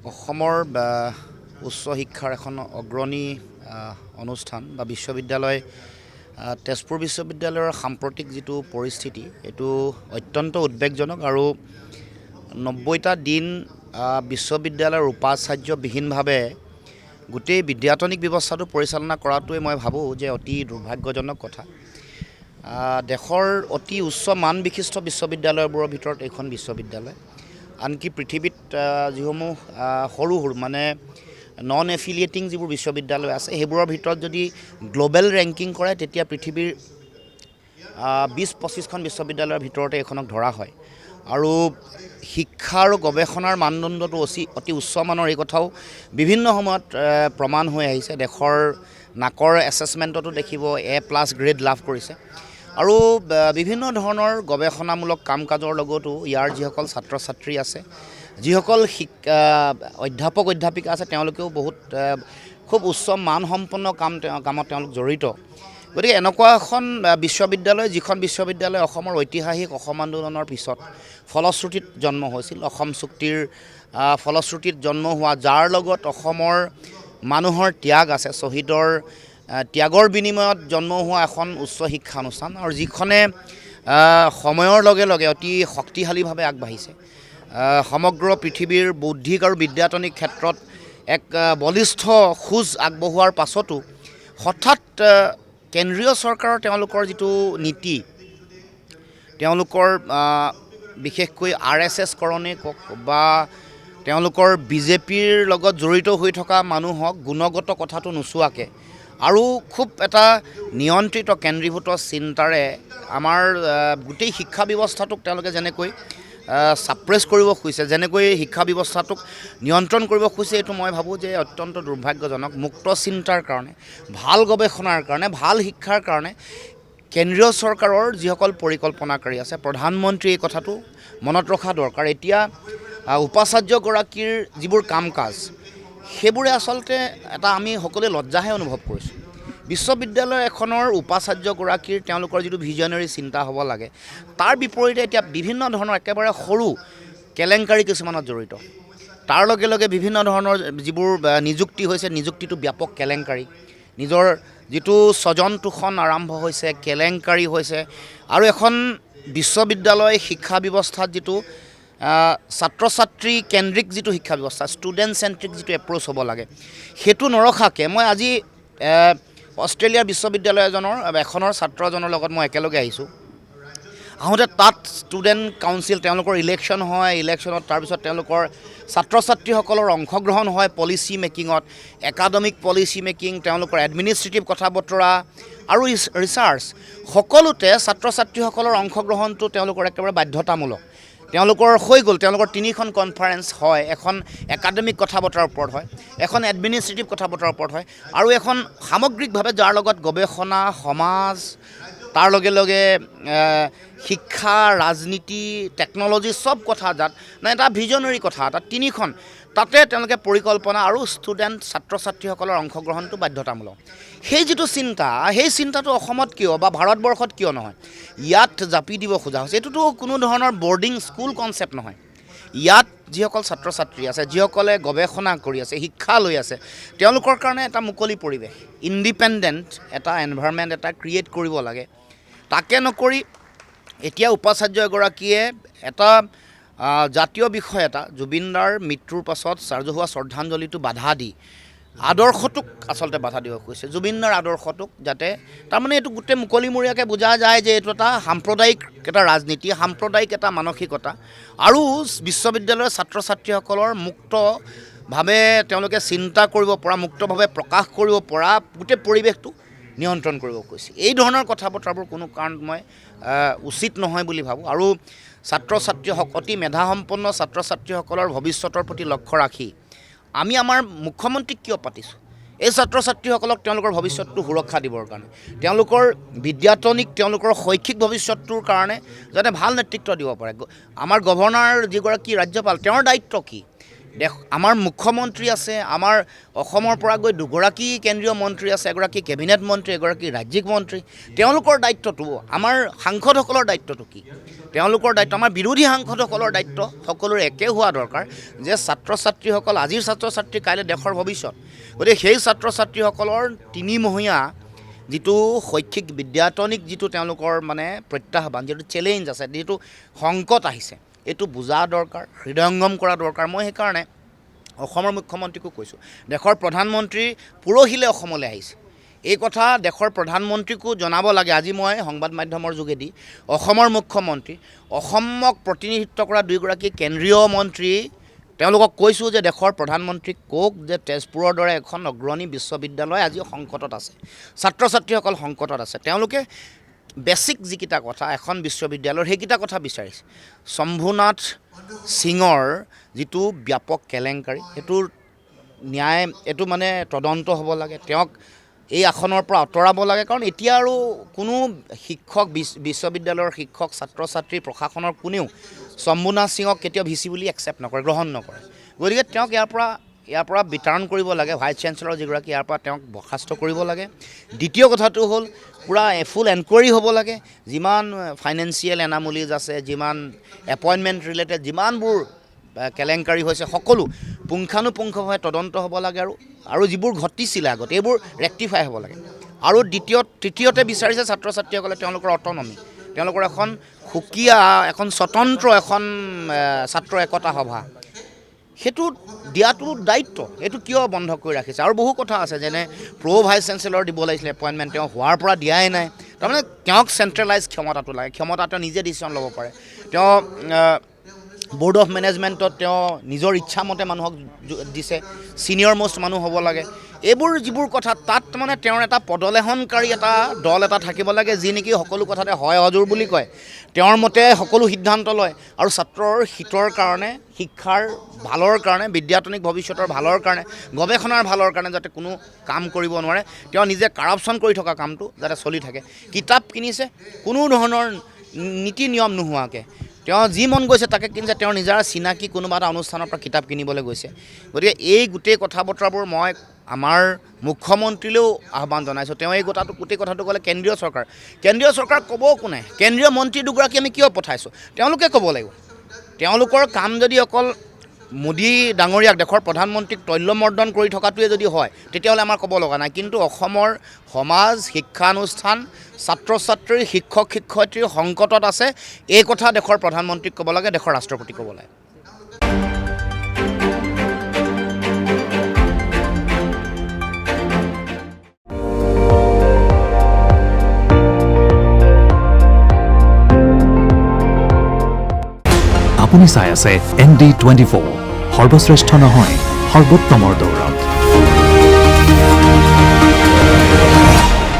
অসমৰ উচ্চ শিক্ষাৰ এখন অগ্ৰণী অনুষ্ঠান বা বিশ্ববিদ্যালয় তেজপুৰ বিশ্ববিদ্যালয়ৰ সাম্প্ৰতিক যিটো পৰিস্থিতি এইটো অত্যন্ত উদ্বেগজনক আৰু 90টা দিন বিশ্ববিদ্যালয়ৰ উপাচাৰ্যবিহীনভাৱে গোটেই বিদ্যায়তনিক ব্যৱস্থাটো পৰিচালনা কৰাটোৱে মই ভাবোঁ যে অতি দুৰ্ভাগ্যজনক কথা। দেশৰ অতি উচ্চ মান বিশিষ্ট বিশ্ববিদ্যালয়বোৰৰ ভিতৰত এইখন বিশ্ববিদ্যালয়, আনকি পৃথিৱীত যিসমূহ সৰু সৰু মানে নন এফিলিয়েটিং যিবোৰ বিশ্ববিদ্যালয় আছে সেইবোৰৰ ভিতৰত যদি গ্ল'বেল ৰেংকিং কৰে তেতিয়া পৃথিৱীৰ 20-25খন বিশ্ববিদ্যালয়ৰ ভিতৰতে এইখনক ধৰা হয়। আৰু শিক্ষা আৰু গৱেষণাৰ মানদণ্ডটো অতি উচ্চমানৰ, এই কথাও বিভিন্ন সময়ত প্ৰমাণ হৈ আহিছে। দেশৰ নাকৰ এছেছমেণ্টতো দেখিব A+ গ্ৰেড লাভ কৰিছে। আৰু বিভিন্ন ধৰণৰ গৱেষণামূলক কাম কাজৰ লগতো ইয়াৰ যিসকল ছাত্ৰ ছাত্ৰী আছে, যিসকল অধ্যাপক অধ্যাপিকা আছে, তেওঁলোকেও বহুত খুব উচ্চ মানসম্পন্ন কামত তেওঁলোক জড়িত। গতিকে এনেকুৱা এখন বিশ্ববিদ্যালয়, যিখন বিশ্ববিদ্যালয় অসমৰ ঐতিহাসিক অসম আন্দোলনৰ পিছত ফলশ্ৰুতিত জন্ম হৈছিল, অসম চুক্তিৰ ফলশ্ৰুতিত জন্ম হোৱা, যাৰ লগত অসমৰ মানুহৰ ত্যাগ আছে, শ্বহীদৰ ত্যাগৰ বিনিময়ত জন্ম হোৱা এখন উচ্চ শিক্ষানুষ্ঠান, আৰু যিখনে সময়ৰ লগে লগে অতি শক্তিশালীভাৱে আগবাঢ়িছে। সমগ্ৰ পৃথিৱীৰ বৌদ্ধিক আৰু বিদ্যায়তনিক ক্ষেত্ৰত এক বলিষ্ঠ খোজ আগবঢ়োৱাৰ পাছতো হঠাৎ কেন্দ্ৰীয় চৰকাৰৰ তেওঁলোকৰ যিটো নীতি, তেওঁলোকৰ বিশেষকৈ RSS কৰণেই কওক বা তেওঁলোকৰ BJPৰ লগত জড়িত হৈ থকা মানুহক গুণগত কথাটো নোচোৱাকৈ আৰু খুব এটা নিয়ন্ত্ৰিত কেন্দ্ৰীভূত চিন্তাৰে আমাৰ গোটেই শিক্ষা ব্যৱস্থাটোক তেওঁলোকে যেনেকৈ ছাপ্ৰেছ কৰিব খুজিছে, যেনেকৈ শিক্ষা ব্যৱস্থাটোক নিয়ন্ত্ৰণ কৰিব খুজিছে, এইটো মই ভাবোঁ যে অত্যন্ত দুৰ্ভাগ্যজনক। মুক্ত চিন্তাৰ কাৰণে, ভাল গৱেষণাৰ কাৰণে, ভাল শিক্ষাৰ কাৰণে কেন্দ্ৰীয় চৰকাৰৰ যিসকল পৰিকল্পনাকাৰী আছে, প্ৰধানমন্ত্ৰীয়ে এই কথাটো মনত ৰখা দৰকাৰ। এতিয়া উপাচাৰ্যগৰাকীৰ যিবোৰ কাম কাজ, সেইবোৰে আচলতে এটা আমি সকলোৱে লজ্জাহে অনুভৱ কৰিছোঁ। বিশ্ববিদ্যালয় এখনৰ উপাচাৰ্যগৰাকীৰ তেওঁলোকৰ যিটো ভিজনেৰী চিন্তা হ'ব লাগে, তাৰ বিপৰীতে এতিয়া বিভিন্ন ধৰণৰ একেবাৰে সৰু কেলেংকাৰী কিছুমানত জড়িত। তাৰ লগে লগে বিভিন্ন ধৰণৰ যিবোৰ নিযুক্তি হৈছে, নিযুক্তিটো ব্যাপক কেলেংকাৰী, নিজৰ যিটো স্বজন তোষণ আৰম্ভ হৈছে, কেলেংকাৰী হৈছে। আৰু এখন বিশ্ববিদ্যালয় শিক্ষা ব্যৱস্থাত যিটো ছাত্ৰ ছাত্ৰী কেন্দ্ৰিক যিটো শিক্ষা ব্যৱস্থা, ষ্টুডেণ্ট চেণ্ট্ৰিক যিটো এপ্ৰ'চ হ'ব লাগে, সেইটো নৰখাকৈ মই আজি অষ্ট্ৰেলিয়াৰ বিশ্ববিদ্যালয় এখনৰ ছাত্ৰ এজনৰ লগত মই একেলগে আহিছোঁ। আহোঁতে তাত ষ্টুডেণ্ট কাউন্সিল, তেওঁলোকৰ ইলেকশ্যন হয়, ইলেকশ্যনত তাৰপিছত তেওঁলোকৰ ছাত্ৰ ছাত্ৰীসকলৰ অংশগ্ৰহণ হয় পলিচি মেকিঙত, একাডেমিক পলিচি মেকিং, তেওঁলোকৰ এডমিনিষ্ট্ৰেটিভ কথা বতৰা আৰু ৰিচাৰ্চ, সকলোতে ছাত্ৰ ছাত্ৰীসকলৰ অংশগ্ৰহণটো তেওঁলোকৰ একেবাৰে বাধ্যতামূলক। তেওঁলোকৰ হৈ গ'ল, তেওঁলোকৰ 3খন কনফাৰেঞ্চ হয়, এখন একাডেমিক কথা বতৰাৰ ওপৰত হয়, এখন এডমিনিষ্ট্ৰেটিভ কথা বতৰাৰ ওপৰত হয়, আৰু এখন সামগ্ৰিকভাৱে যাৰ লগত গৱেষণা, সমাজ, তাৰ লগে লগে শিক্ষা, ৰাজনীতি, টেকন'লজি, চব কথা যাত মানে এটা ভিজনেৰী কথা, এটা 3খন, তাতে তেওঁলোকে পৰিকল্পনা আৰু ষ্টুডেণ্ট ছাত্ৰ ছাত্ৰীসকলৰ অংশগ্ৰহণটো বাধ্যতামূলক। সেই যিটো চিন্তা, সেই চিন্তাটো অসমত কিয় বা ভাৰতবৰ্ষত কিয় নহয়, ইয়াত জাপি দিব খোজা হৈছে। এইটোতো কোনো ধৰণৰ বৰ্ডিং স্কুল কনচেপ্ট নহয়। ইয়াত যিসকল ছাত্ৰ ছাত্ৰী আছে, যিসকলে গৱেষণা কৰি আছে, শিক্ষা লৈ আছে, তেওঁলোকৰ কাৰণে এটা মুকলি পৰিৱেশ, ইণ্ডিপেণ্ডেণ্ট এটা এনভাইৰনমেণ্ট এটা ক্ৰিয়েট কৰিব লাগে। তাকে নকৰি এতিয়া উপাচাৰ্য এগৰাকীয়ে এটা জাতীয় বিষয় এটা, জুবিনদাৰ মৃত্যুৰ পাছত ৰাজহুৱা শ্ৰদ্ধাঞ্জলিটো বাধা দি আদৰ্শটোক আচলতে বাধা দিব খুজিছে, জুবিনদাৰ আদৰ্শটোক, যাতে তাৰমানে এইটো গোটেই মুকলিমূৰীয়াকৈ বুজা যায় যে এইটো এটা সাম্প্ৰদায়িক এটা ৰাজনীতি, সাম্প্ৰদায়িক এটা মানসিকতা, আৰু বিশ্ববিদ্যালয়ৰ ছাত্ৰ ছাত্ৰীসকলৰ মুক্তভাৱে তেওঁলোকে চিন্তা কৰিব পৰা, মুক্তভাৱে প্ৰকাশ কৰিব পৰা গোটেই পৰিৱেশটো নিয়ন্ত্ৰণ কৰিব কৈছে। এই ধৰণৰ কথা বতৰাবোৰ কোনো কাৰণত মই উচিত নহয় বুলি ভাবোঁ। আৰু ছাত্ৰ ছাত্ৰীসকল, অতি মেধাসম্পন্ন ছাত্ৰ ছাত্ৰীসকলৰ ভৱিষ্যতৰ প্ৰতি লক্ষ্য ৰাখি আমি আমাৰ মুখ্যমন্ত্ৰীক কিয় পাতিছোঁ? এই ছাত্ৰ ছাত্ৰীসকলক তেওঁলোকৰ ভৱিষ্যতটো সুৰক্ষা দিবৰ কাৰণে, তেওঁলোকৰ বিদ্যায়তনিক, তেওঁলোকৰ শৈক্ষিক ভৱিষ্যতটোৰ কাৰণে যাতে ভাল নেতৃত্ব দিব পাৰে। আমাৰ গভৰ্ণৰ যিগৰাকী ৰাজ্যপাল, তেওঁৰ দায়িত্ব কি? আমাৰ মুখ্যমন্ত্ৰী আছে, আমাৰ অসমৰ পৰা গৈ দুগৰাকী কেন্দ্ৰীয় মন্ত্ৰী আছে, এগৰাকী কেবিনেট মন্ত্ৰী, এগৰাকী ৰাজ্যিক মন্ত্ৰী। তেওঁলোকৰ দায়িত্বটো, আমাৰ সাংসদসকলৰ দায়িত্বটো কি? তেওঁলোকৰ দায়িত্ব, আমাৰ বিৰোধী সাংসদসকলৰ দায়িত্ব সকলোৰে একে হোৱা দৰকাৰ যে ছাত্ৰ ছাত্ৰীসকল আজিৰ ছাত্ৰ ছাত্ৰী কাইলৈ দেশৰ ভৱিষ্যত। গতিকে সেই ছাত্ৰ ছাত্ৰীসকলৰ তিনিমহীয়া যিটো শৈক্ষিক বিদ্যায়তনিক যিটো তেওঁলোকৰ মানে প্ৰত্যাহ্বান, যিটো চেলেঞ্জ আছে, যিটো সংকট আহিছে, এইটো বুজা দৰকাৰ, হৃদয়ংগম কৰা দৰকাৰ। মই সেইকাৰণে অসমৰ মুখ্যমন্ত্ৰীকো কৈছোঁ, দেশৰ প্ৰধানমন্ত্ৰী পৰহিলৈ অসমলৈ আহিছে, এই কথা দেশৰ প্ৰধানমন্ত্ৰীকো জনাব লাগে। আজি মই সংবাদ মাধ্যমৰ যোগেদি অসমৰ মুখ্যমন্ত্ৰী, অসমক প্ৰতিনিধিত্ব কৰা দুয়োগৰাকী কেন্দ্ৰীয় মন্ত্ৰী, তেওঁলোকক কৈছোঁ যে দেশৰ প্ৰধানমন্ত্ৰীক কওক যে তেজপুৰৰ দৰে এখন অগ্ৰণী বিশ্ববিদ্যালয় আজি সংকটত আছে, ছাত্ৰ ছাত্ৰীসকল সংকটত আছে। তেওঁলোকে বেছিক যিকেইটা কথা এখন বিশ্ববিদ্যালয়ৰ সেইকেইটা কথা বিচাৰিছে। শম্ভুনাথ সিঙৰ যিটো ব্যাপক কেলেংকাৰী, এইটোৰ ন্যায়, এইটো মানে তদন্ত হ'ব লাগে, তেওঁক এই আসনৰ পৰা আঁতৰাব লাগে। কাৰণ এতিয়া আৰু কোনো শিক্ষক, বিশ্ববিদ্যালয়ৰ শিক্ষক, ছাত্ৰ ছাত্ৰী, প্ৰশাসনৰ কোনেও শম্ভুনাথ সিঙক কেতিয়াও ভিচি বুলি একচেপ্ট নকৰে, গ্ৰহণ নকৰে। গতিকে তেওঁক ইয়াৰ পৰা বিতৰণ কৰিব লাগে। ভাইচ চেঞ্চেলৰ যিগৰাকী, ইয়াৰ পৰা তেওঁক বৰ্খাস্ত কৰিব লাগে। দ্বিতীয় কথাটো হ'ল পূৰা ফুল এনকুৱাৰী হ'ব লাগে। যিমান ফাইনেন্সিয়েল এনামলিজ আছে, যিমান এপইণ্টমেণ্ট ৰিলেটেড যিমানবোৰ কেলেংকাৰী হৈছে, সকলো পুংখানুপুংখভাৱে তদন্ত হ'ব লাগে। আৰু যিবোৰ ঘটিছিলে আগতে, এইবোৰ ৰেক্টিফাই হ'ব লাগে। আৰু তৃতীয়তে বিচাৰিছে ছাত্ৰ ছাত্ৰীসকলে তেওঁলোকৰ অট'নমি, তেওঁলোকৰ এখন সুকীয়া, এখন স্বতন্ত্ৰ এখন ছাত্ৰ একতা সভা, সেইটো দিয়াটো দায়িত্ব। এইটো কিয় বন্ধ কৰি ৰাখিছে? আৰু বহু কথা আছে, যেনে ভাইচ চেঞ্চেলৰ দিব লাগিছিলে এপইণ্টমেণ্ট, তেওঁ হোৱাৰ পৰা দিয়াই নাই। তাৰমানে তেওঁক চেণ্ট্ৰেলাইজ ক্ষমতাটো লাগে, ক্ষমতা তেওঁ নিজে ডিচিশ্যন ল'ব পাৰে। তেওঁ ব'ৰ্ড অফ মেনেজমেণ্টত তেওঁ নিজৰ ইচ্ছামতে মানুহক দিছে, ছিনিয়ৰ মষ্ট মানুহ হ'ব লাগে। এইবোৰ যিবোৰ কথা, তাত মানে তেওঁৰ এটা পদলেহনকাৰী এটা দল এটা থাকিব লাগে, যি নেকি সকলো কথাতে হয় হজুৰ বুলি কয়, তেওঁৰ মতে সকলো সিদ্ধান্ত লয়। আৰু ছাত্ৰৰ হিতৰ কাৰণে, শিক্ষাৰ ভালৰ কাৰণে, বিদ্যায়তনিক ভৱিষ্যতৰ ভালৰ কাৰণে, গৱেষণাৰ ভালৰ কাৰণে যাতে কোনো কাম কৰিব নোৱাৰে, তেওঁ নিজে কাৰাপশ্যন কৰি থকা কামটো যাতে চলি থাকে। কিতাপ কিনিছে কোনো ধৰণৰ নীতি নিয়ম নোহোৱাকৈ, তেওঁ যি মন গৈছে তাকে কিনিছে, তেওঁৰ নিজা চিনাকি কোনোবা এটা অনুষ্ঠানৰ পৰা কিতাপ কিনিবলৈ গৈছে। গতিকে এই গোটেই কথা বতৰাবোৰ মই আমাৰ মুখ্যমন্ত্ৰীলৈও আহ্বান জনাইছোঁ। তেওঁ এই গোটেই কথাটো ক'লে কেন্দ্ৰীয় চৰকাৰ ক'ব কোনে? কেন্দ্ৰীয় মন্ত্ৰী দুগৰাকী আমি কিয় পঠাইছোঁ? তেওঁলোকে ক'ব লাগিব। তেওঁলোকৰ কাম যদি অকল মোদী ডাঙৰীয়াক, দেশৰ প্ৰধানমন্ত্ৰীক তৈল্যমৰ্দন কৰি থকাটোৱে যদি হয়, তেতিয়াহ'লে আমাৰ ক'ব লগা নাই। কিন্তু অসমৰ সমাজ, শিক্ষানুষ্ঠান, ছাত্ৰ ছাত্ৰী, শিক্ষক শিক্ষয়িত্ৰী সংকটত আছে, এই কথা দেশৰ প্ৰধানমন্ত্ৰীক ক'ব লাগে, দেশৰ ৰাষ্ট্ৰপতিক ক'ব লাগে। আপুনি চাই আছে ND24, সৰ্বশ্ৰেষ্ঠ নহয়, সৰ্বোত্তমৰ দৌৰত।